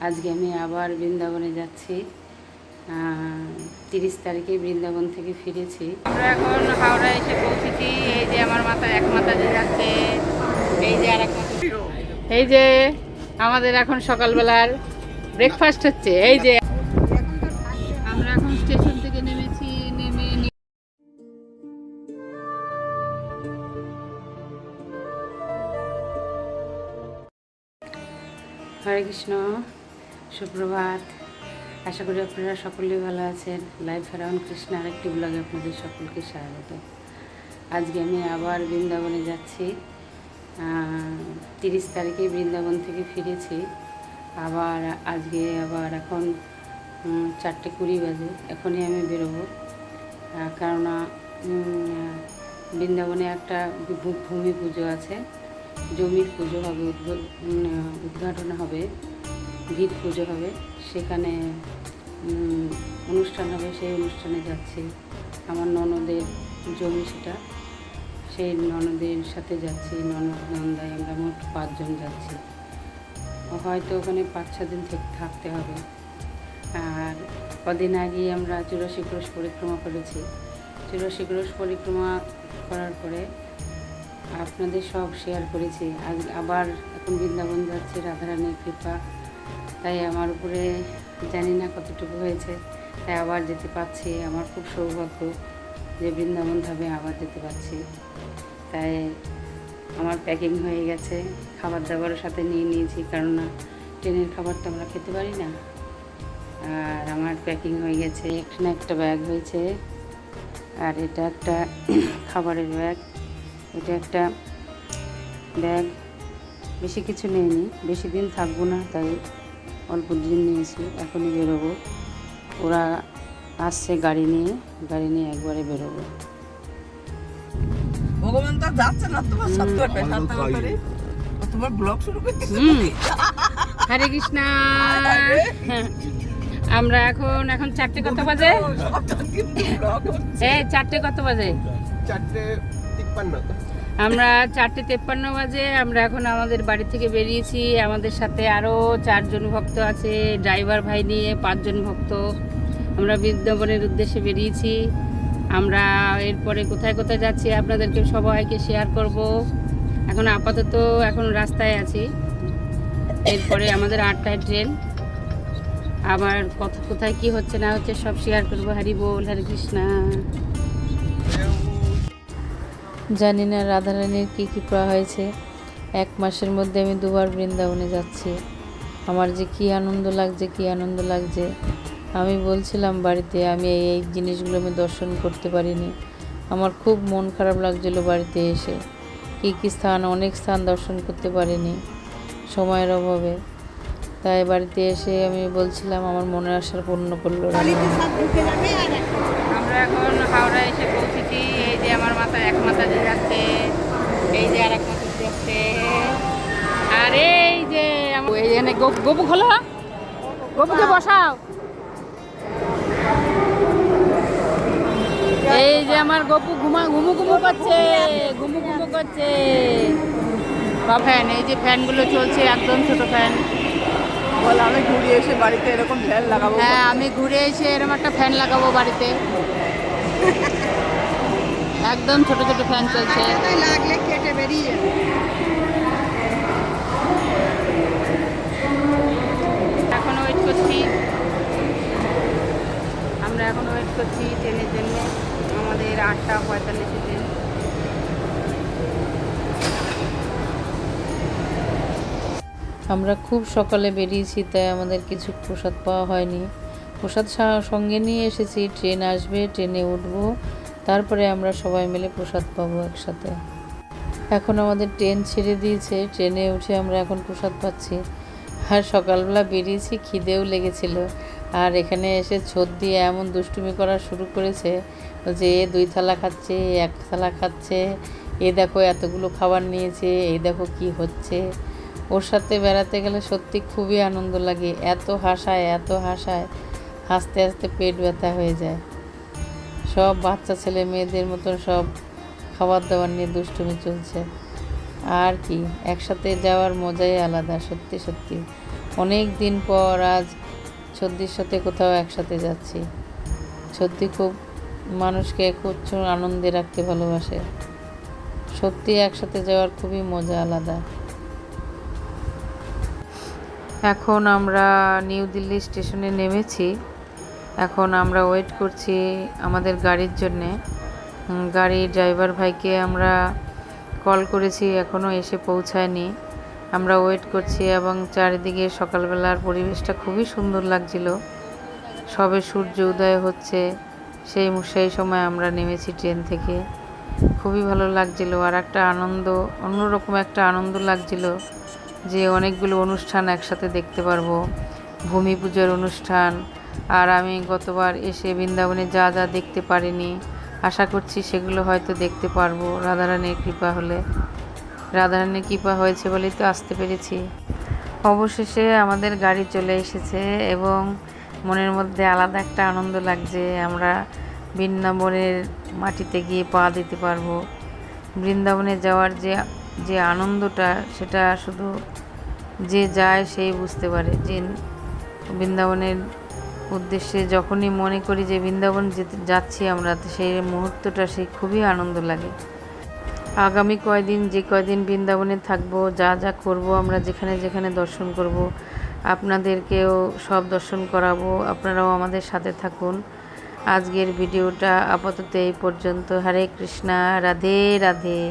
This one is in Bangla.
আজকে আমি আবার বৃন্দাবনে যাচ্ছি। 30 তারিখে বৃন্দাবন থেকে ফিরেছি। আমরা এখন হাওড়া এসে পৌঁছেছি। এই যে আমার মাথায় এক মাথা দিয়ে যাচ্ছে, এই যে আর এক মাথা। এই যে আমাদের এখন সকালবেলার ব্রেকফাস্ট হচ্ছে। এই যে আমরা এখন স্টেশন থেকে নেমেছি। হরে কৃষ্ণ, সুপ্রভাত। আশা করি আপনারা সকলেই ভালো আছেন। লাইফ অ্যারাউন্ড কৃষ্ণ আরেকটি ব্লগে আপনাদের সকলকে স্বাগত। আজকে আমি আবার বৃন্দাবনে যাচ্ছি। 30 তারিখে বৃন্দাবন থেকে ফিরেছি। আজকে এখন 4:20 বাজে। এখনই আমি বেরোবো, কেননা বৃন্দাবনে একটা ভূমি পুজো আছে, জমির পুজো হবে, উদ্ঘাটন হবে, ভিত পুজো হবে, সেখানে অনুষ্ঠান হবে। সেই অনুষ্ঠানে যাচ্ছি। আমার ননদের জমি সেটা, সেই ননদের সাথে যাচ্ছি। নন্দায় আমরা মোট 5 জন যাচ্ছি। হয়তো ওখানে 5-6 দিন থাকতে হবে। আর কদিন আগেই আমরা 84 ক্রোশ পরিক্রমা করেছি। 84 ক্রোশ পরিক্রমা করার পরে আপনাদের সব শেয়ার করেছি। আজ আবার এখন বৃন্দাবন যাচ্ছি, রাধারানীর কৃপা। তাই আমার উপরে জানি না কতটুকু হয়েছে, তাই আবার যেতে পারছি। আমার খুব সৌভাগ্য যে বৃন্দাবন ধামে আবার যেতে পারছি। তাই আমার প্যাকিং হয়ে গেছে, খাবার দাবারও সাথে নিয়ে নিয়েছি, কেননা ট্রেনের খাবার তো আমরা খেতে পারি না। আর আমার প্যাকিং হয়ে গেছে, একটা ব্যাগ হয়েছে, আর এটা একটা খাবারের ব্যাগ, এটা একটা ব্যাগ। বেশি কিছু নেইনি, বেশি দিন থাকবো না, তাই অল্প দিন নিয়েছি। এখনই বেরোবো। ওরা আসছে গাড়ি নিয়ে একবারে বেরোবো। ভগবান তো যাচ্ছে না, তোমার তোমার ব্লগ শুরু করতে। হরে কৃষ্ণ। আমরা এখন 4টে কত বাজে? 4টে কত বাজে? 4:53। আমরা 4:53 বাজে আমরা এখন আমাদের বাড়ি থেকে বেরিয়েছি। আমাদের সাথে আরও 4 জন ভক্ত আছে, ড্রাইভার ভাই নিয়ে 5 জন ভক্ত। আমরা বৃন্দাবনের উদ্দেশ্যে বেরিয়েছি। আমরা এরপরে কোথায় কোথায় যাচ্ছি আপনাদেরকে সবাইকে শেয়ার করব। এখন আপাতত রাস্তায় আছি। এরপরে আমাদের 8টায় ট্রেন। আবার কোথায় কি হচ্ছে না হচ্ছে সব শেয়ার করবো। হরি বল, হরে কৃষ্ণ। জানি না রাধারানীর কী কৃপা হয়েছে, 1 মাসের মধ্যে আমি 2বার বৃন্দাবনে যাচ্ছি। আমার যে কী আনন্দ লাগছে। আমি বলছিলাম বাড়িতে, আমি এই জিনিসগুলো আমি দর্শন করতে পারিনি। আমার খুব মন খারাপ লাগছিলো বাড়িতে এসে। কী স্থান, অনেক স্থান দর্শন করতে পারিনি সময়ের অভাবে। তাই বাড়িতে এসে আমি বলছিলাম, আমার মনের আশা পূর্ণ করলো। আমরা এখন হাওড়া এসে পৌঁছেছি। এই যে আমার মাথায় এক মাথা দিয়ে যাচ্ছে, এই যে আর এক মাথা দিয়ে যাচ্ছে। আর এই যে এইখানে গপু খোলো, গপুকে বসাও। এই যে আমার গপু ঘুমু করছে। বা ফ্যান, এই যে ফ্যানগুলো চলছে, একদম ছোট ফ্যান। বল, আমি ঘুরে এসে বাড়িতে এরকম ফ্যান লাগাবো। হ্যাঁ, আমি ঘুরে এসে এরকম একটা ফ্যান লাগাবো বাড়িতে। একদম ছোট ছোট ফ্যান চলছে। লাগলে কেটে বেরিয়ে এখন ওয়েট করছি ট্রেনের জন্য। আমাদের 8:45 ট্রেন। আমরা খুব সকালে বেরিয়েছি, তাই আমাদের কিছু প্রসাদ পাওয়া হয়নি। প্রসাদ সঙ্গে নিয়ে এসেছি। ট্রেন আসবে, ট্রেনে উঠবো, তারপরে আমরা সবাই মিলে প্রসাদ পাবো একসাথে। এখন আমাদের ট্রেন ছেড়ে দিয়েছে, ট্রেনে উঠে আমরা এখন প্রসাদ পাচ্ছি। আর সকালবেলা বেরিয়েছি, খিদেও লেগেছিল। আর এখানে এসে ছোট দিয়ে এমন দুষ্টুমি করা শুরু করেছে যে 2 থালা খাচ্ছে, 1 থালা খাচ্ছে। এ দেখো এতগুলো খাবার নিয়েছে, এই দেখো কি হচ্ছে। ওর সাথে বেড়াতে গেলে সত্যি খুবই আনন্দ লাগে। এত হাসায়, হাসতে হাসতে পেট ব্যথা হয়ে যায়। সব বাচ্চা ছেলে মেয়েদের মতন সব খাবার দাবার নিয়ে দুষ্টুমি চলছে। আর কি, একসাথে যাওয়ার মজাই আলাদা, সত্যি। অনেক দিন পর আজ সত্যির সাথে কোথাও একসাথে যাচ্ছি। সত্যি খুব মানুষকে প্রচুর আনন্দে রাখতে ভালোবাসে। সত্যি একসাথে যাওয়ার খুবই মজা আলাদা। এখন আমরা নিউ দিল্লি স্টেশনে নেমেছি। এখন আমরা ওয়েট করছি আমাদের গাড়ির জন্যে। গাড়ির ড্রাইভার ভাইকে আমরা কল করেছি, এখনও এসে পৌঁছায়নি। আমরা ওয়েট করছি এবং চারিদিকে সকালবেলার পরিবেশটা খুবই সুন্দর লাগছিল। সবে সূর্য উদয় হচ্ছে, সেই সময় আমরা নেমেছি ট্রেন থেকে। খুবই ভালো লাগছিল, আর একটা আনন্দ, অন্যরকম একটা আনন্দ লাগছিল যে অনেকগুলো অনুষ্ঠান একসাথে দেখতে পারবো। ভূমি পুজোর অনুষ্ঠান, আর আমি গতবার এসে বৃন্দাবনে যা যা দেখতে পারিনি, আশা করছি সেগুলো হয়তো দেখতে পারবো রাধারানীর কৃপা হলে। রাধারানীর কৃপা হয়েছে বলেই তো আসতে পেরেছি। অবশেষে আমাদের গাড়ি চলে এসেছে এবং মনের মধ্যে আলাদা একটা আনন্দ লাগছে। আমরা বৃন্দাবনের মাটিতে গিয়ে পা দিতে পারবো। বৃন্দাবনে যাওয়ার যে আনন্দটা, সেটা শুধু যে যায় সেই বুঝতে পারে। যে বৃন্দাবনের উদ্দেশ্যে যখনই মনে করি যে বৃন্দাবন যাচ্ছি আমরা, সেই মুহূর্তটা সেই খুবই আনন্দ লাগে। আগামী যে কয়দিন বৃন্দাবনে থাকবো, যা যা করব, আমরা যেখানে যেখানে দর্শন করব, আপনাদেরকেও সব দর্শন করাবো। আপনারাও আমাদের সাথে থাকুন। আজকের ভিডিওটা আপাতত এই পর্যন্ত। হরে কৃষ্ণা, রাধে রাধে।